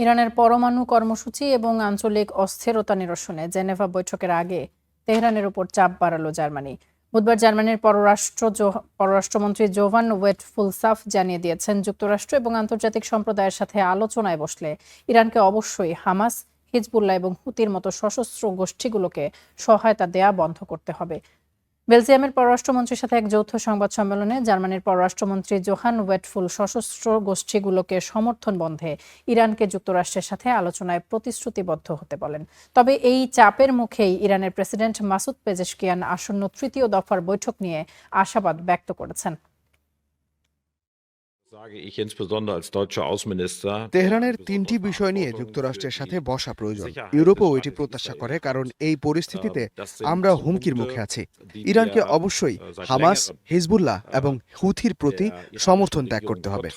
ইরানের পরমাণু কর্মসূচি এবং আঞ্চলিক অস্থিরতা নিরসনে জেনেভা বৈঠকের আগে তেহরানের উপর চাপ বাড়ালো জার্মানি। বুধবার জার্মানির পররাষ্ট্রমন্ত্রী জোভান ওয়েটফুলসাফ জানিয়ে দিয়েছেন, যুক্তরাষ্ট্র এবং আন্তর্জাতিক সম্প্রদায়ের সাথে আলোচনায় বসলে ইরানকে অবশ্যই হামাস, হিজবুল্লাহ এবং হুতির মতো সশস্ত্র গোষ্ঠীগুলোকে সহায়তা দেয়া বন্ধ করতে হবে। বেলজিয়ামের পররাষ্ট্রমন্ত্রীর সাথে এক যৌথ সংবাদ সম্মেলনে জার্মানির পররাষ্ট্রমন্ত্রী জোহান ওয়েটফুল সশস্ত্র গোষ্ঠীগুলোকে সমর্থন বন্ধে ইরানকে যুক্তরাষ্ট্রের সাথে আলোচনায় প্রতিশ্রুতিবদ্ধ হতে বলেন। তবে এই চাপের মুখেই ইরানের প্রেসিডেন্ট মাসুদ পেজেশকিয়ান আসন্ন তৃতীয় দফার বৈঠক নিয়ে আশাবাদ ব্যক্ত করেছেন। তেহরানের ৩টি বিষয় নিয়ে যুক্তরাষ্ট্রের সাথে বসা প্রয়োজন। ইউরোপও এটি প্রত্যাশা করে, কারণ এই পরিস্থিতিতে আমরা হুমকির মুখে আছি। ইরানকে অবশ্যই হামাস, হিজবুল্লাহ এবং হুথির প্রতি সমর্থন ত্যাগ করতে হবে।